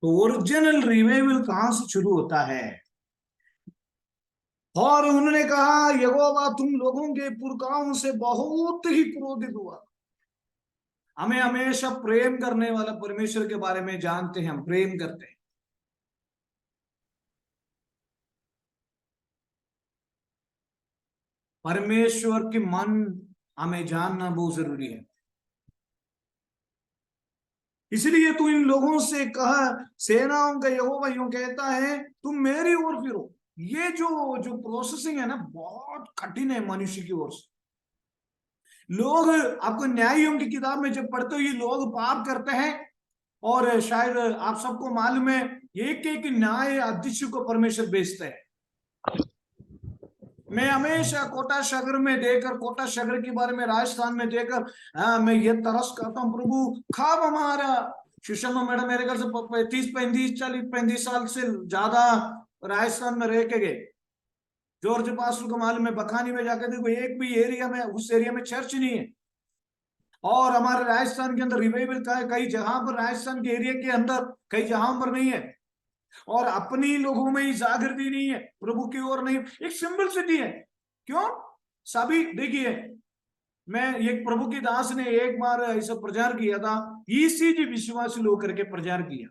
तो original revival कहां से शुरू होता है? और उन्होंने कहा यहोवा तुम लोगों के पुरखाओं से बहुत ही क्रोधित हुआ। हमें हमेशा प्रेम करने वाला परमेश्वर के बारे में जानते हैं, हम प्रेम करते हैं। परमेश्वर के मन हमें जानना बहुत जरूरी है। इसलिए तू इन लोगों से कहा, सेनाओं का यहोवा यूं कहता है तुम मेरी ओर फिरो। ये जो जो प्रोसेसिंग है ना, बहुत कठिन है मनुष्य की ओर से। लोग, आपको न्यायियों की किताब में जब पढ़ते हो, ये लोग पाप करते हैं और शायद आप सबको मालूम है, एक एक न्याय अध्यक्ष को परमेश्वर भेजता है। मैं हमेशा कोटा शहर में देकर, कोटा शहर के बारे में राजस्थान में देकर, मैं ये तरस करता हूँ, प्रभु खाब हमारा सुषमा मैडम मेरे घर से 35 साल से ज्यादा राजस्थान में रह के गए। जॉर्ज पास्टर को मालूम है, बखानी में जाकर देखो, एक भी एरिया में, उस एरिया में चर्च नहीं है। और हमारे राजस्थान के अंदर रिवाइवल का कई जहां पर, राजस्थान के एरिया के अंदर कई जहां पर नहीं है। और अपनी लोगों में ही जागृति नहीं है, प्रभु की ओर नहीं। एक सिंपल सिटी है, क्यों? सभी देखिए, मैं एक प्रभु की दास ने एक बार ऐसा प्रचार किया था, ईसीजी विश्वासी लोग करके प्रचार किया।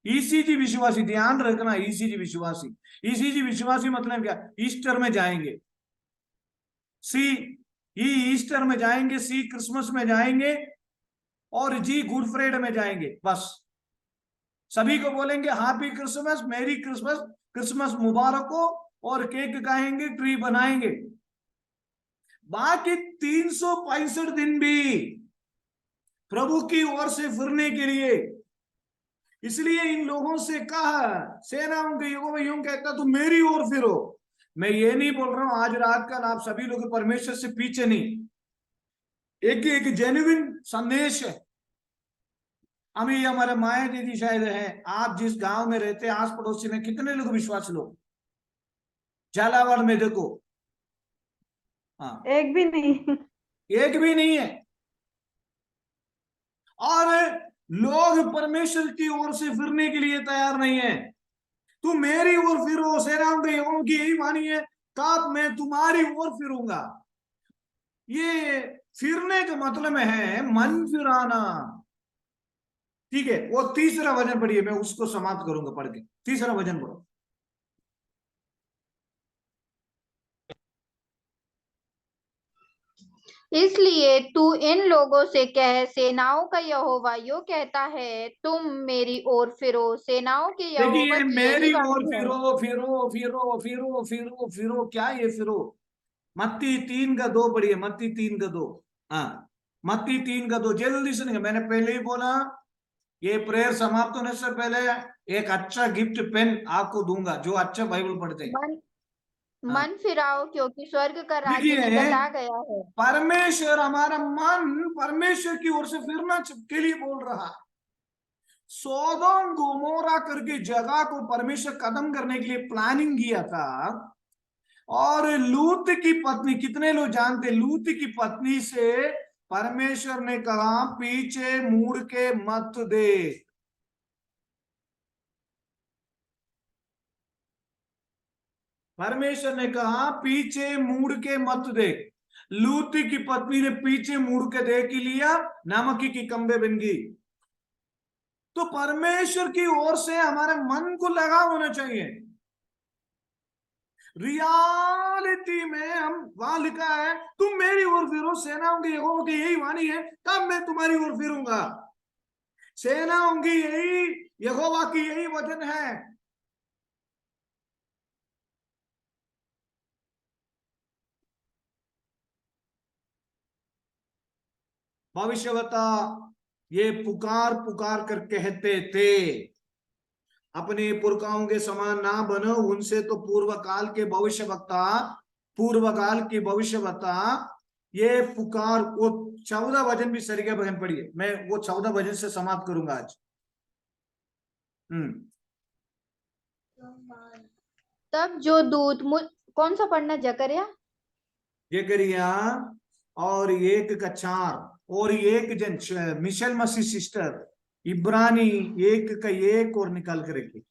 ईसीजी विश्वासी, ध्यान रखना, ईसीजी विश्वासी। ईसीजी विश्वासी मतलब क्या? ईस्टर में जाएंगे, सी ई ईस्टर में जाएंगे, सी क्रिसमस में जाएंगे, और जी गुड फ्राइडे में जाएंगे। बस सभी को बोलेंगे happy Christmas, merry Christmas, Christmas मुबारक हो, और केक खाएंगे, ट्री बनाएंगे। बाकी 365 दिन भी प्रभु की ओर से फिरने के लिए। इसलिए इन लोगों से कहा, सेनाओं के यहोवा यूं कहता तुम मेरी ओर फिरो। मैं ये नहीं बोल रहा हूं आज रात का आप सभी लोग परमेश्वर से पीछे नहीं। एक एक जेन्युइन संदेश है। अभी हमारे माया दीदी शायद है, आप जिस गांव में रहते हैं आस पड़ोसी में कितने लोग विश्वास लोग? झालावाड़ में देखो, हाँ, एक भी नहीं। एक भी नहीं है। और लोग परमेश्वर की ओर से फिरने के लिए तैयार नहीं है। तू मेरी ओर फिरो, सेनाओं के यहोवा की यही वाणी है, कब मैं तुम्हारी ओर फिरूंगा। ये फिरने का मतलब है मन फिराना। ठीक है, वो तीसरा वचन पढ़िए, मैं उसको समाप्त करूंगा पढ़ के। तीसरा वचन पढ़ो। इसलिए तू इन लोगों से कह, सेनाओं का यहोवा यो कहता है तुम मेरी ओर फिरो। सेनाओं के यहोवा देखिए, की यही मेरी ओर वाणी है। फिरो, फिरो फिरो फिरो फिरो फिरो, क्या ये फिरो? मत्ती 3:2 पढ़िए, मत्ती 3:2। हाँ, मत्ती 3:2, जल्दी सुनिए। मैंने पहले ही बोला, ये प्रेयर समाप्त होने से पहले एक अच्छा गिफ्ट पेन आपको दूंगा, जो अच्छा बाइबल पढ़ते हैं। मन हाँ, मन फिराओ, क्योंकि स्वर्ग का राज्य देखिए, निकट आ गया है। परमेश्वर, हमारा मन परमेश्वर की ओर से फिरना के लिए बोल रहा है। सोदोम गोमोरा करके जगह को परमेश्वर खत्म करने के लिए प्लानिंग किया था। और लूत की पत्नी, कितने लोग जानते, लूत की पत्नी से परमेश्वर ने कहा पीछे मुड़ के मत दे। परमेश्वर ने कहा पीछे मुड़ के मत दे। लूत की पत्नी ने पीछे मुड़ के देख लिया, नमक की कंबे बन गई। तो परमेश्वर की ओर से हमारे मन को लगा होना चाहिए। रियलिटी में हम, वहां लिखा है तुम मेरी ओर फिरो, सेनाओं के यहोवा की यही वाणी है, तब मैं तुम्हारी ओर फिरूंगा। सेनाओं की यही, यहोवा की यही वचन है। भविष्यवक्ता ये पुकार पुकार कर कहते थे, अपने पुरखाओं के समान ना बनो, उनसे तो पूर्व काल के भविष्यवक्ता, पूर्व काल की भविष्यवक्ता ये पुकार, वो 14 वचन भी सरिया बहन पढ़िए, मैं वो 14 वचन से समाप्त करूंगा आज। तब जो दूत कौन सा पढ़ना, जकरिया? जकरिया, और एक का 4, और एक जन मिशेल मसीह सिस्टर, इब्रानी 1 और निकाल कर रखिए।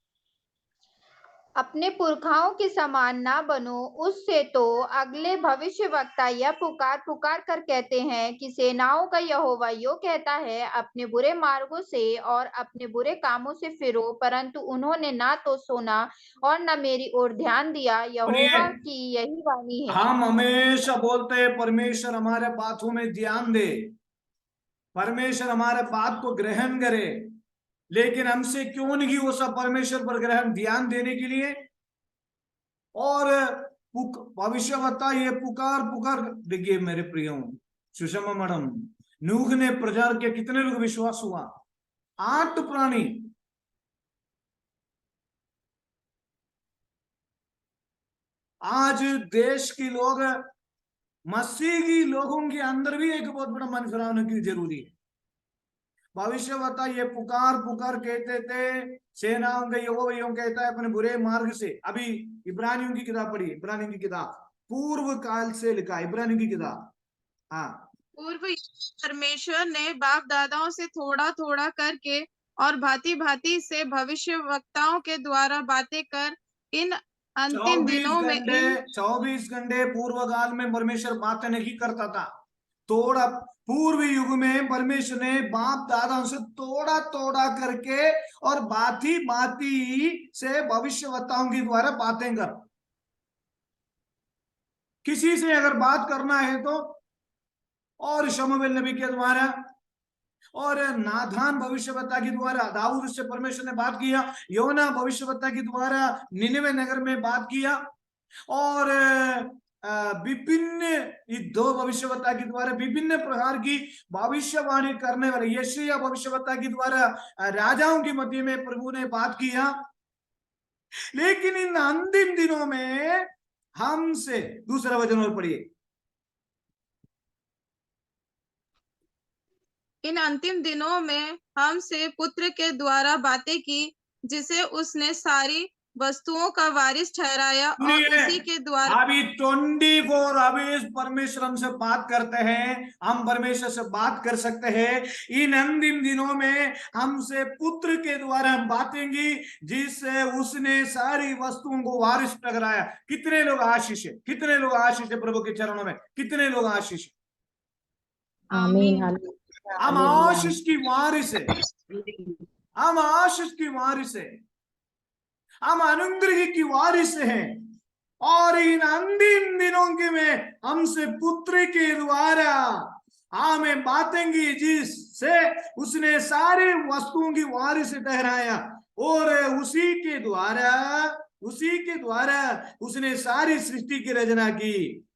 अपने पुरखाओं के समान ना बनो, उससे तो अगले भविष्यवक्ता यह पुकार पुकार कर कहते हैं कि सेनाओं का यहोवा यो कहता है, अपने बुरे मार्गों से और अपने बुरे कामों से फिरो, परंतु उन्होंने ना तो सुना और न मेरी ओर ध्यान दिया। सुनिए, यहोवा की यही वाणी है। हम हमेशा बोलते हैं परमेश्वर हमारे बातों में ध्यान दे, परमेश्वर हमारे बात को ग्रहण करे, लेकिन हमसे क्यों नहीं वो सब परमेश्वर पर ग्रहण ध्यान देने के लिए। और भविष्य बता, ये पुकार पुकार। देखिए मेरे प्रियो, सुषमा मैडम, नूह ने प्रचार किया, कितने लोग विश्वास हुआ? 8 प्राणी। आज देश के लोग, मसीही लोगों के अंदर भी एक बहुत बड़ा मन फिराने की जरूरी है। भविष्य बता, ये पुकार पुकार कहते थे, सेनाओं का यहोवा यूं कहता है अपने बुरे मार्ग से। अभी इब्रानियों की किताब पढ़ी, इब्रानियों की किताब पूर्व काल से लिखा, इब्रानियों की किताब। हाँ, पूर्व परमेश्वर ने बाप दादाओं से थोड़ा थोड़ा करके और भांति भांति से भविष्य वक्ताओं के द्वारा बातें कर इन अंतिम 24 दिनों में घंटे 24 घंटे पूर्व काल में परमेश्वर बातें नहीं करता था। थोड़ा पूर्व युग में परमेश्वर ने बाप दादाओं से तोड़ा तोड़ा करके और बाती बाती से भविष्यवक्ताओं के द्वारा बातें कर। किसी से अगर बात करना है तो, और शमूएल नबी के द्वारा और नाथान भविष्यवक्ता के द्वारा दाऊद से परमेश्वर ने बात किया, योना भविष्यवक्ता के द्वारा निनवे नगर में बात किया, और विभिन्न 2 भविष्यवक्ता के द्वारा विभिन्न प्रकार की भविष्यवाणी करने वाले यशायाह भविष्यवक्ता के द्वारा राजाओं के मध्य में प्रभु ने बात किया। लेकिन इन अंतिम दिनों में हमसे, दूसरा वचन और पढ़िए। इन अंतिम दिनों में हमसे पुत्र के द्वारा बातें की, जिसे उसने सारी वस्तुओं का वारिस ठहराया और उसी के द्वारा। अभी 24 अभी इस परमेश्वर हमसे बात करते हैं, हम परमेश्वर से बात कर सकते हैं। इन अंतिम दिनों में हमसे पुत्र के द्वारा हम बातें की, जिससे उसने सारी वस्तुओं को वारिस ठहराया। कितने लोग आशीष है, कितने लोग आशीष है प्रभु के चरणों में, कितने लोग आशीष है। आमीन। हम आशीष की वारिस है, हम आशीष की वारिस है, हम अनुग्रह की वारिस हैं। और इन अंतिम दिनों के में हमसे पुत्र के द्वारा हमें बातें की, जिससे उसने सारी वस्तुओं की वारिस ठहराया, और उसी के द्वारा उसने सारी सृष्टि की रचना की,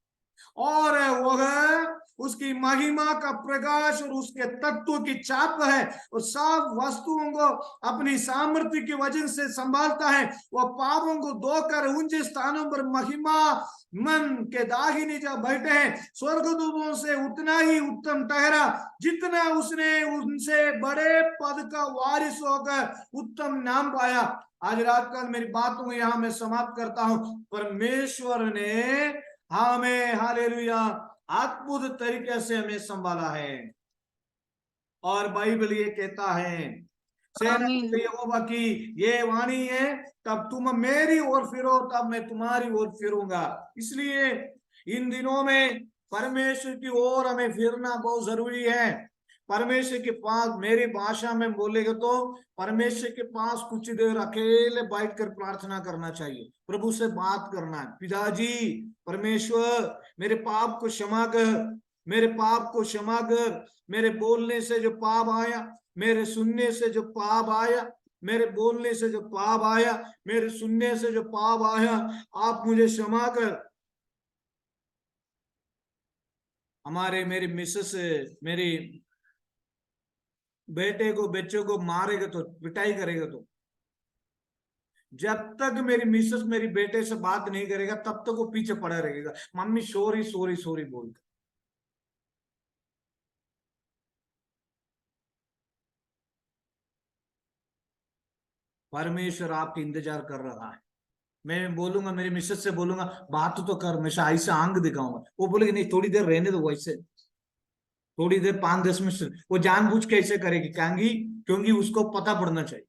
और वह उसकी महिमा का प्रकाश और उसके तत्व की छाप है, और सब वस्तुओं को अपनी सामर्थ्य के वजन से संभालता है। वह पापों को धोकर ऊंचे स्थानों पर महिमा मन के दाहिनी जब बैठे हैं, स्वर्गदूतों से उतना ही उत्तम ठहरा, जितना उसने उनसे बड़े पद का वारिस होकर उत्तम नाम पाया। आज रात का मेरी बातों को यहां मैं समाप्त करता हूं। परमेश्वर ने हमें, हालेलुया, अद्भुत तरीके से हमें संभाला है। और बाइबल ये कहता है, यहोवा की ये वाणी है, तब तुम मेरी ओर फिरो, तब मैं तुम्हारी ओर फिरूंगा। इसलिए इन दिनों में परमेश्वर की ओर हमें फिरना बहुत जरूरी है। परमेश्वर के पास, मेरी भाषा में बोलेगा तो परमेश्वर के पास कुछ देर अकेले बैठकर प्रार्थना करना चाहिए, प्रभु से बात करना है। पिताजी परमेश्वर, मेरे पाप को क्षमा कर, मेरे पाप को क्षमा कर। मेरे बोलने से जो पाप आया, मेरे सुनने से जो पाप आया, मेरे बोलने से जो पाप आया, मेरे सुनने से जो पाप आया, आप मुझे क्षमा कर। मेरी मिसेस मेरी बेटे को, बच्चों को मारेगा तो, पिटाई करेगा तो, जब तक मेरी मिसेस मेरी बेटे से बात नहीं करेगा तब तक वो पीछे पड़ा रहेगा, मम्मी सॉरी सॉरी सॉरी बोलकर। परमेश्वर आपका इंतजार कर रहा है। मैं बोलूंगा, मेरी मिसेस से बोलूंगा बात तो कर, मैं ऐसे आंख दिखाऊंगा, वो बोलेगी नहीं थोड़ी देर रहने दो, वैसे थोड़ी देर 5-10 मिनट वो जानबूझ के ऐसे करेगी, क्योंकि उसको पता पड़ना चाहिए।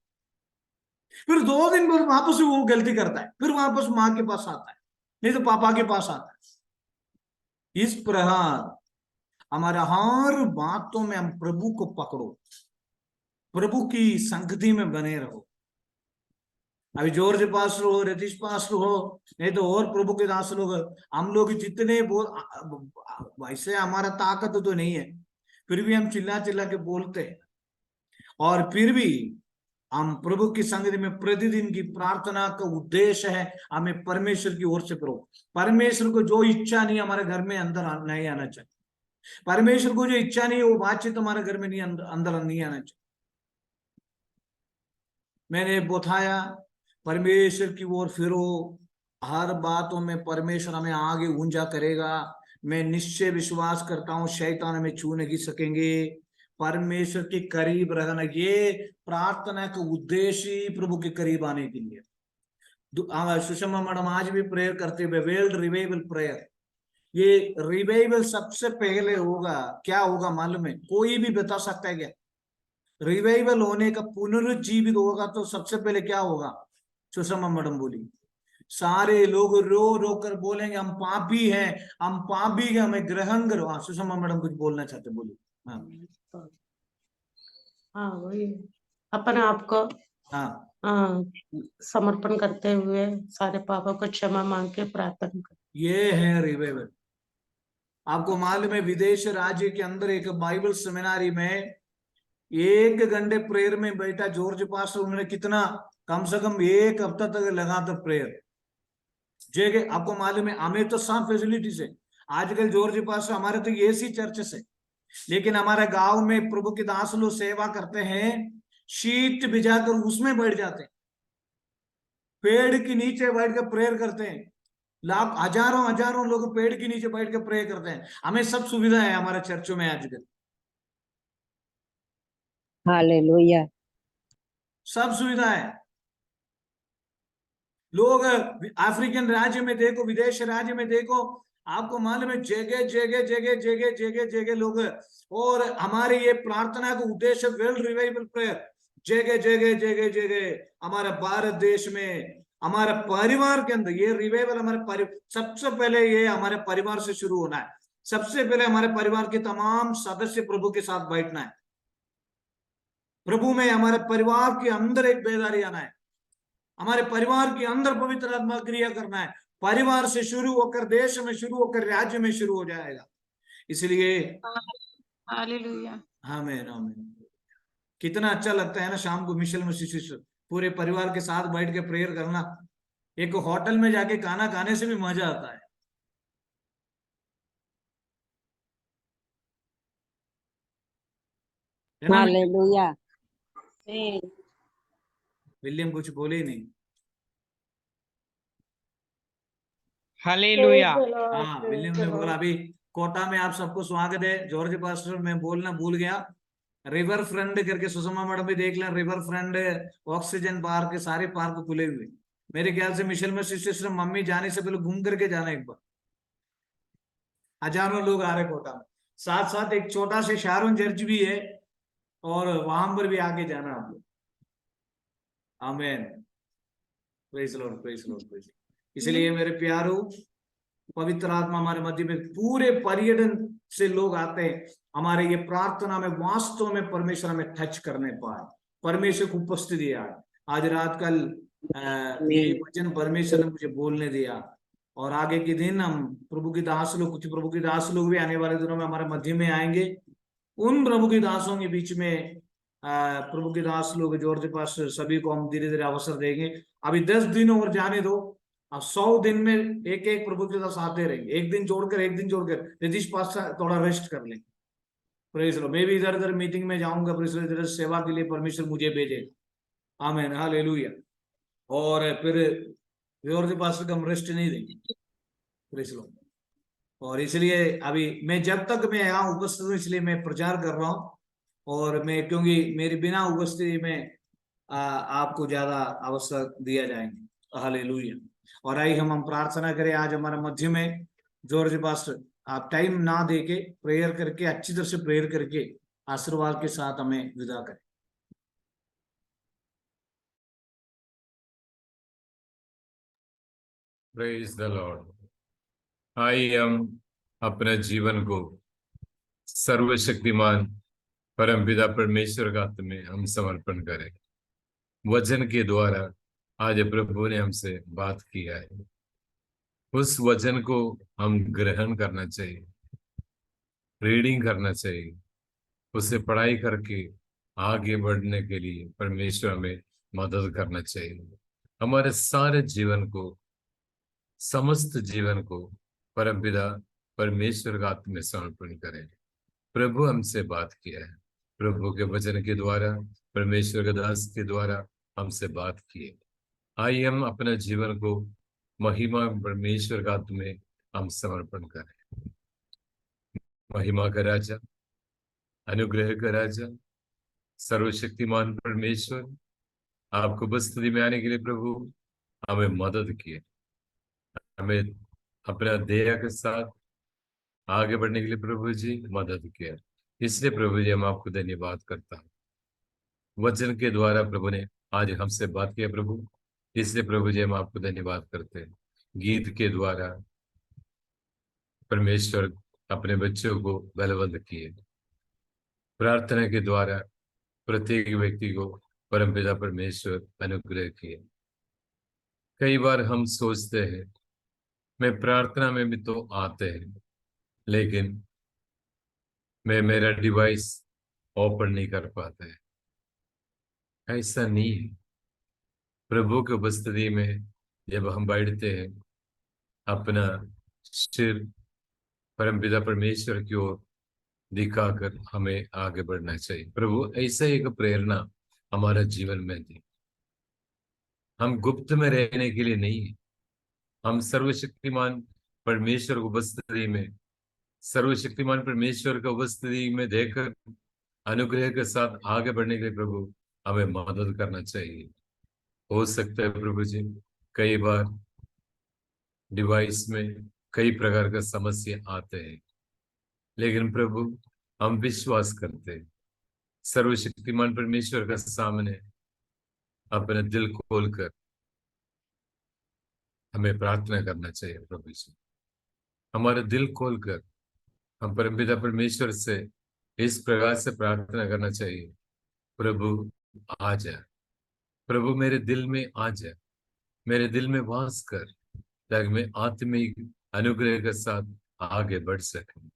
फिर 2 दिन बाद वापस वो गलती करता है, फिर वापस माँ के पास आता है, नहीं तो पापा के पास आता है। इस प्रकार हमारा हर बातों में हम प्रभु को पकड़ो, प्रभु की संगति में बने रहो। अभी जॉर्ज पास्टर हो, रतीश पास्टर हो, नहीं तो और प्रभु के दास लोग, हम लोग जितने बोल, वैसे हमारा ताकत तो नहीं है, फिर भी हम चिल्ला चिल्ला के बोलते हैं। और फिर भी हम प्रभु की संगति में प्रतिदिन की प्रार्थना का उद्देश्य है हमें परमेश्वर की ओर से करो। परमेश्वर को जो इच्छा नहीं हमारे घर में अंदर नहीं आना चाहिए, परमेश्वर को जो इच्छा नहीं है वो बातचीत हमारे घर में नहीं अंदर नहीं आना चाहिए। मैंने बताया परमेश्वर की ओर फिरो, हर बातों में परमेश्वर हमें आगे ऊंचा करेगा। मैं निश्चय विश्वास करता हूं शैतान हमें छू नहीं सकेंगे। परमेश्वर के करीब रहना, ये प्रार्थना का उद्देश्य ही प्रभु के करीब आने के लिए। सुषमा मैडम आज भी प्रेयर करते हुए, वर्ल्ड रिवाइवल प्रेयर, ये रिवाइवल सबसे पहले होगा, क्या होगा मालूम है? कोई भी बता सकता है क्या? रिवाइवल होने का, पुनरुज्जीवित होगा तो सबसे पहले क्या होगा? सुषमा मैडम बोली, सारे लोग रो रो कर बोलेंगे हम पापी हैं, हम पापी हैं, हमें ग्रहण करो। हाँ सुषमा मैडम कुछ बोलना चाहते, बोलिए। हाँ वही अपने आप को हाँ समर्पण करते हुए सारे पापों को क्षमा मांग के प्रार्थना कर, ये है रिवाइवल। आपको मालूम है विदेश राज्य के अंदर एक बाइबल सेमिनारी में 1 घंटे प्रेयर में बैठा जॉर्ज पास्टर, उन्होंने कितना, कम से कम 1 हफ्ता तक लगा था प्रेयर। जगह आपको मालूम है हमें तो सब फैसिलिटीज है आजकल, जॉर्ज पास्टर हमारे तो एसी चर्चेस है, लेकिन हमारे गांव में प्रभु के दास लोग सेवा करते हैं, शीट बिछाकर उसमें बैठ जाते हैं, पेड़ के नीचे बैठ कर प्रेयर करते हैं। लाख हजारों हजारों लोग पेड़ के नीचे बैठ कर प्रे करते हैं। हमें सब सुविधा है हमारे चर्चों में आजकल, हालेलुया, सब सुविधा है। लोग अफ्रीकन राज्य में देखो, विदेश राज्य में देखो, आपको मालूम है जगह जगह जगह जगह जगह जगह लोग, और हमारे ये प्रार्थना का उद्देश्य वर्ल्ड रिवाइवल प्रेयर, जगह जगह जगह जगह हमारे भारत देश में, हमारे परिवार के अंदर ये रिवाइवल, हमारे सबसे पहले ये हमारे परिवार से शुरू होना है। सबसे पहले हमारे परिवार के तमाम सदस्य प्रभु के साथ बैठना है, प्रभु में हमारे परिवार के अंदर एक बेदारी आना है, हमारे परिवार के अंदर पवित्र आत्मा क्रिया करना है। परिवार से शुरू होकर देश में शुरू होकर राज्य में शुरू हो जाएगा। इसलिए हालेलुया, आमीन आमीन। कितना अच्छा लगता है ना शाम को मिशेल में शिशु पूरे परिवार के साथ बैठ के प्रेयर करना। एक होटल में जाके खाना खाने से भी मजा आता है। हालेलुया। विलियम कुछ बोले ही नहीं। हालेलुया। हाँ विलियम ने बोला। अभी कोटा में आप सबको स्वागत है। जॉर्ज पास्टर मैं बोलना भूल गया, रिवर फ्रंट करके सुषमा मैडम भी देख लें, रिवर फ्रंट, ऑक्सीजन पार्क, सारे पार्क खुले हुए। मेरे ख्याल से मिशेल में सिस्टर मम्मी जाने से पहले घूम करके जाना एक बार। हजारों लोग आ रहे कोटा में। साथ साथ एक छोटा से शारोन चर्च भी है, और वहां पर भी आके जाना आप लोग। आमीन, praise Lord, praise Lord, praise. इसलिए मेरे प्यारो, पवित्र आत्मा हमारे मध्य में, पूरे पर्यटन से लोग आते हैं हमारे ये प्रार्थना में, वास्तव में परमेश्वर हमें टच करने पाए, परमेश्वर की उपस्थिति आए। आज रात कल ये वचन परमेश्वर ने मुझे बोलने दिया, और आगे के दिन हम प्रभु के दास लोग, कुछ प्रभु के दास लोग भी आने वाले दिनों में हमारे मध्य में आएंगे। उन प्रभु के दासों के बीच में प्रभु के दास लोग, जॉर्ज पास्टर, सभी को हम धीरे धीरे अवसर देंगे। अभी 10 दिन और जाने दो, अब 100 दिन में एक एक प्रभु के दास आते रहेंगे। एक दिन जोड़कर नीतीश पास्टर थोड़ा रेस्ट कर लेंगे। प्रेज लो, मैं भी इधर उधर मीटिंग में जाऊंगा, इधर सेवा के लिए परमेश्वर मुझे भेजेगा। आमीन, हालेलुया। और फिर जॉर्ज पास्टर को हम रेस्ट नहीं देंगे। प्रेज लो। और इसलिए अभी मैं जब तक मैं यहाँ उपस्थित हूँ, इसलिए मैं प्रचार कर रहा हूँ, और मैं, क्योंकि मेरी बिना उपस्थिति में आपको ज्यादा अवसर दिया जाएंगे। हालेलुया। और आइए हम प्रार्थना करें। आज हमारे मध्य में जॉर्ज पास्टर आप टाइम ना देके प्रेयर करके, अच्छी तरह से प्रेयर करके आशीर्वाद के साथ हमें विदा करें। Praise the Lord. आइए हम अपने जीवन को सर्वशक्तिमान परमपिता परमेश्वर के हाथ में हम समर्पण करें। वचन के द्वारा आज प्रभु ने हमसे बात किया है, उस वचन को हम ग्रहण करना चाहिए, रीडिंग करना चाहिए, उसे पढ़ाई करके आगे बढ़ने के लिए परमेश्वर हमें मदद करना चाहिए। हमारे सारे जीवन को, समस्त जीवन को परमपिता परमेश्वर का हाथ में समर्पण करें। प्रभु हमसे बात किया है, प्रभु के वचन के द्वारा, परमेश्वर के दास के द्वारा हमसे बात किए। आइए हम अपने जीवन को महिमा परमेश्वर का हाथ में हम समर्पण करें। महिमा का राजा, अनुग्रह का राजा, सर्वशक्तिमान परमेश्वर, आपको बस्तुति में आने के लिए प्रभु हमें मदद किए, हमें अपना दया के साथ आगे बढ़ने के लिए प्रभु जी मदद किया। इसलिए प्रभु जी हम आपको धन्यवाद करता हूँ। वचन के द्वारा प्रभु ने आज हमसे बात किया प्रभु, इसलिए प्रभु जी हम आपको धन्यवाद करते हैं। गीत के द्वारा परमेश्वर अपने बच्चों को बलवंत किए, प्रार्थना के द्वारा प्रत्येक व्यक्ति को परमपिता परमेश्वर अनुग्रह किए। कई बार हम सोचते हैं मैं प्रार्थना में भी तो आते हैं, लेकिन मैं मेरा डिवाइस ओपन नहीं कर पाता है। ऐसा नहीं है। प्रभु की उपस्थिति में जब हम बैठते हैं, अपना सिर परमपिता परमेश्वर की ओर दिखाकर हमें आगे बढ़ना चाहिए। प्रभु ऐसा एक प्रेरणा हमारा जीवन में दी। हम गुप्त में रहने के लिए नहीं है, हम सर्वशक्तिमान परमेश्वर की उपस्थिति में, सर्वशक्तिमान परमेश्वर की उपस्थिति में देखकर अनुग्रह के साथ आगे बढ़ने के लिए प्रभु हमें मदद करना चाहिए। हो सकता है प्रभु जी कई बार डिवाइस में कई प्रकार का समस्या आते हैं, लेकिन प्रभु हम विश्वास करते हैं, सर्वशक्तिमान परमेश्वर के सामने अपना दिल खोलकर हमें प्रार्थना करना चाहिए। प्रभु जी हमारा दिल खोलकर हम परमपिता परमेश्वर से इस प्रकार से प्रार्थना करना चाहिए, प्रभु आ जा, प्रभु मेरे दिल में आ जा, मेरे दिल में वास कर, ताकि मैं आत्मिक अनुग्रह के साथ आगे बढ़ सकूं।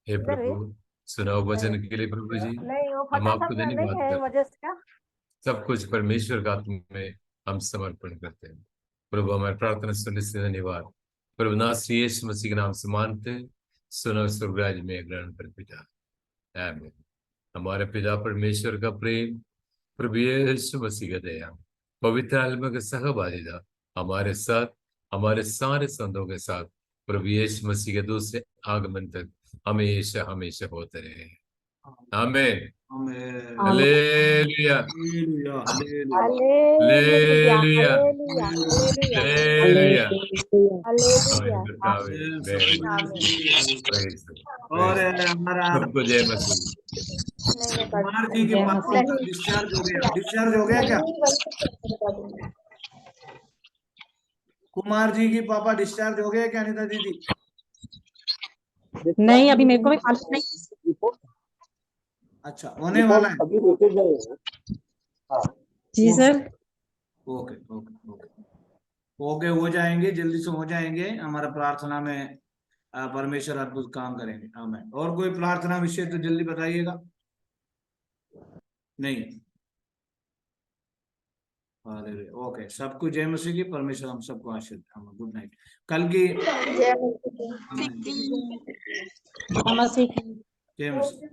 हे प्रभु सुनाओ वचन के लिए प्रभु जी हम आपको धन्यवाद करते हैं। सब कुछ परमेश्वर का हाथ में हम समर्पण करते हैं। प्रभु हमारी प्रार्थना सुनने से धन्यवाद। प्रभु नासरी यीशु मसीह के नाम से मानते हैं, सुनो स्वर्गराज में ग्रहण कर पिता। आमीन। हमारे पिता परमेश्वर का प्रेम, प्रभु यीशु मसीह का दया, पवित्र आत्मा का सहभागिता हमारे साथ, हमारे सारे संतों के साथ प्रभु यीशु मसीह के दूसरे आगमन तक हमेशा हमेशा होते रहे। आमीन। Hallelujah hallelujah, hallelujah hallelujah. और हमारा सबको जय मसीह। कुमार जी के पापा का डिस्चार्ज हो गया, डिस्चार्ज हो गया क्या? कुमार जी की पापा डिस्चार्ज हो गए क्या अनिता दीदी? नहीं, अभी मेरे को भी मालूम नहीं। अच्छा होने वाला है। जी sir. Okay okay okay okay, हो जाएंगे, जल्दी से हो जाएंगे। हमारा प्रार्थना में परमेश्वर अद्भुत काम करेंगे। आमीन। और कोई प्रार्थना विषय तो जल्दी बताइएगा। नहीं, ओके, सबको जय मसीह की। परमेश्वर हम सबको आशीर्वाद। Good night. कल की जय मसीह। जय मसीह।